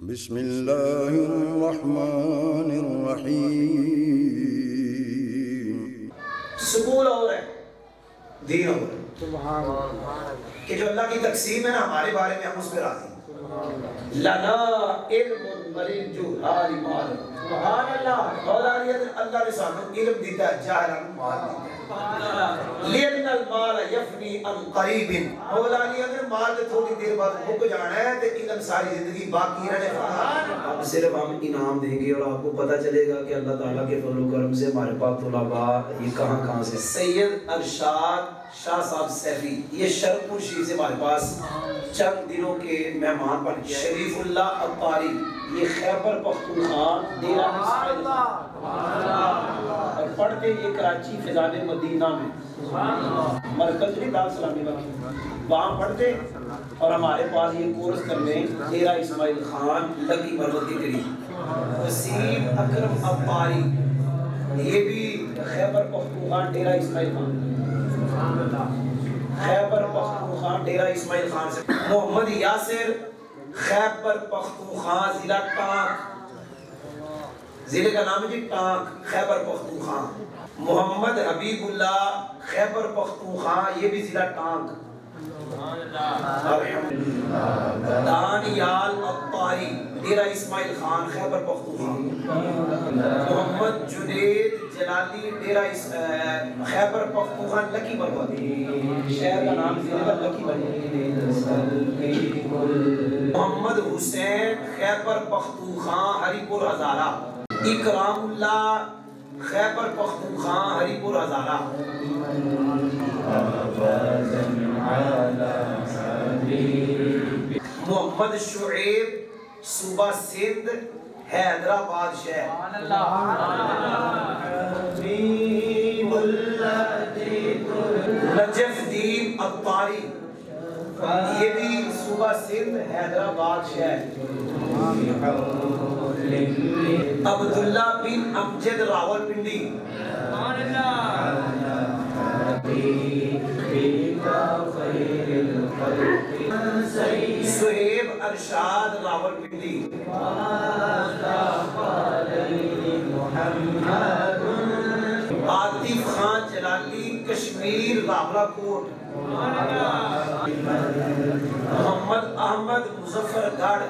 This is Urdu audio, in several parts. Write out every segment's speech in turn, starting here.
بسم الله الرحمن الرحیم. سکول اور ہے، دین اور ہے. کہ جو اللہ کی تقسیم ہے نا ہمارے بارے میں ہم اس پہ راضی ہیں. لنا علم وللجہال مال. سبحان اللہ. مولانا اللہ نے سانو علم دیتا ہے، جاہلان مال دیتا ہے. لِأَنَّ الْمَالَ يَفْنِي عَنْ قَرِيبٍ. مولانا اگر مال تو تھوڑی دیر بعد مک جانا ہے تو علم ساری زندگی باقی رہنے والا. اب صرف ہم انعام دیں گے اور آپ کو پتہ چلے گا کہ اللہ تعالیٰ کے فضل و کرم سے ہمارے پاس طلباء یہ کہاں سے. سید ارشاد شاہ صاحب سیفی یہ شرف پور شریف سے ہمارے پاس چند دنوں کے مہمان بن گیا. شریف اللہ عطاری یہ خیبر پختونخوا ڈیرہ اسماعیل خان اور پڑھتے یہ کراچی فضان مدینہ میں مرکز دار سلامی واقعی وہاں پڑھتے اور ہمارے پاس یہ کورس کرنے ڈیرہ اسماعیل خان لکی مربت کے قریب. وسیم اکرم عطاری یہ بھی خیبر پختونخوا ڈیرہ اسماعیل خان خیبر پختونخوا ڈیرہ اسماعیل خان سے. محمد یاسر خیبر پختونخوا ضلع ٹانک، ضلع کا نام ہے جی ٹانک خیبر پختونخوا. محمد حبیب اللہ خیبر پختونخوا یہ بھی ضلع ٹانک. دانیال عطاری ڈیرہ اسماعیل خان خیبر پختونخوا. محمد جنید جلالی ڈیرہ خیبر پختونخوا لکی مربت شہر کا نام ضلع لکی مربت. محمد حسین خیبر پختونخوا ہری پور ہزارہ. اکرام اللہ خیبر پختونخوا ہری پور ہزارہ. محمد شعیب صوبہ سندھ حیدرآباد شہر. نجف الدین عطاری یہ بھی صوبہ سندھ حیدرآباد شہر. عبداللہ بن امجد راولپنڈی سہیب ارشاد راولپنڈی. عاطف خان جلالی کشمیر راولہ کوٹ. محمد احمد مظفر گڑھ.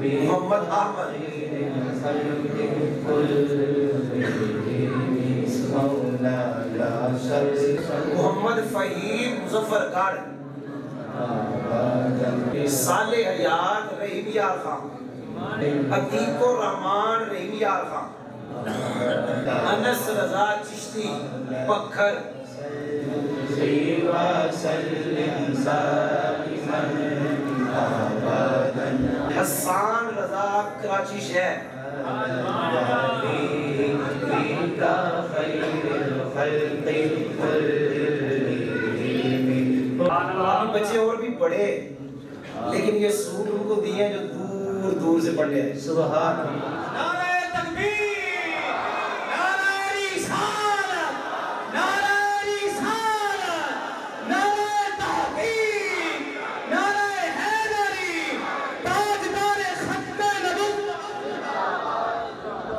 محمد احمد محمد فہیم مظفر گڑھ. صالح حیات رحیم یار خان. عتیق الرحمان رحیم یار خان. انس رضا چشتی پکھر. حسان رضا کراچی شہر. بچے اور بھی پڑھے لیکن یہ سوٹ ان کو دیے جو دور دور سے پڑھے ہیں. سبحان اللہ.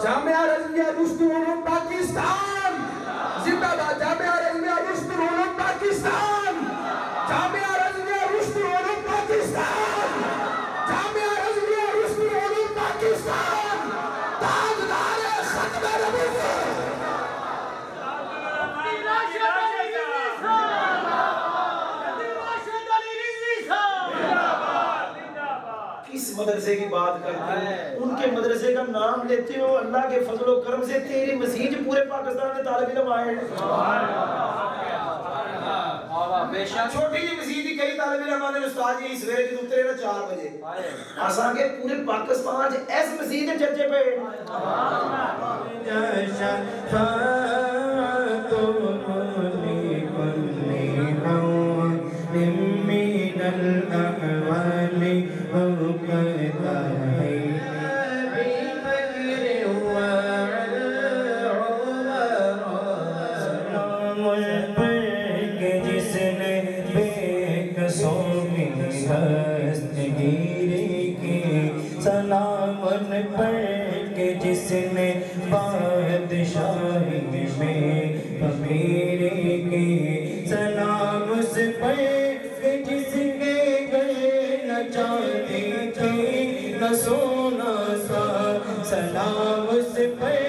جامعہ رضویہ رشد العلوم پاکستان زندہ باد. جامعہ رضویہ رشد العلوم پاکستان. جامعہ رضویہ رشد العلوم پاکستان. جامعہ رضویہ رشد العلوم پاکستان. تاجدار ختم نبوت. کس مدرسے کی بات کرتے ہیں ان کے مدرسے کا نام لیتے ہو. اللہ کے فضل و کرم سے تیری مسیح پورے پاکستان میں طالب علم آئے ہیں. چھوٹی جی مسیح کی کئی طالب علم آنے استاد جی سویرے کی اترے نا 4 بجے آسان کے پورے پاکستان ایس مسیح کے چرچے پہ. جس نے بے کسوں میں دستگیری کی سلام ان پر کہ جس نے بادشاہی میں امیری کی، سلام اس پر کہ جس کے گھر نہ چاندی تھی نہ سونا تھا، سلام اس پر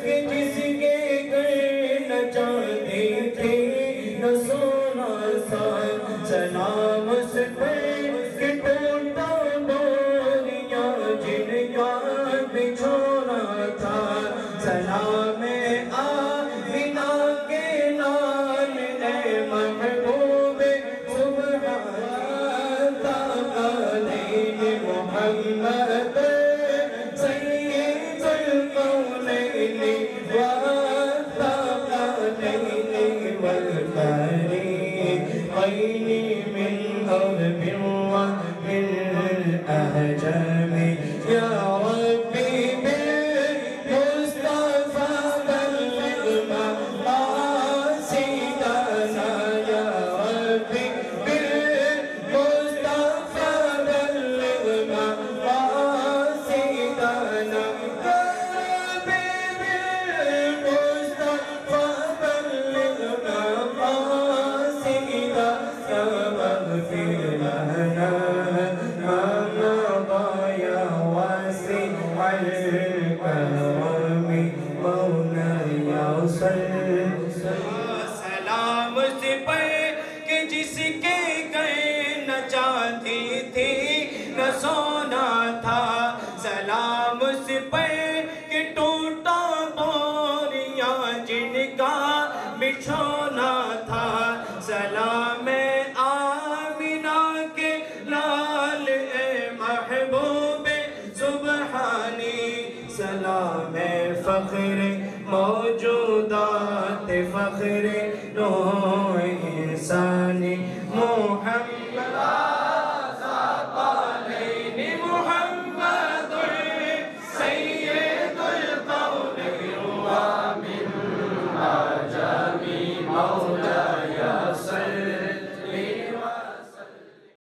کہ جس کے گھر نہ چاندی تھی نہ سونا تھا، سلام اس پر کہ ٹوٹا ڈوریاں جن کا بچھونا تھا، سلام آمینہ کے لال اے محبوب سبحان تاقالین محمد سید الکونین والثقلین والفریقین من غرب ومن أهجم يا ربي بالمصطفى بلغ مقاصدنا، يا ربي بالمصطفى بلغ مقاصدنا، يا ربي بالمصطفى بلغ مقاصدنا، يا واغفر لنا ما مضى يا واسع الكرم مولاي صل سلام اس پر کہ جس کے گھر نہ چاندی تھی نہ سونا تھا، سلام اس پر کہ ٹوٹا بوریاں جن کا بچھونا تھا، سلام آمینہ کے لال اے محبوب سبحانی، سلام فخر موجودات فخر نوع انسان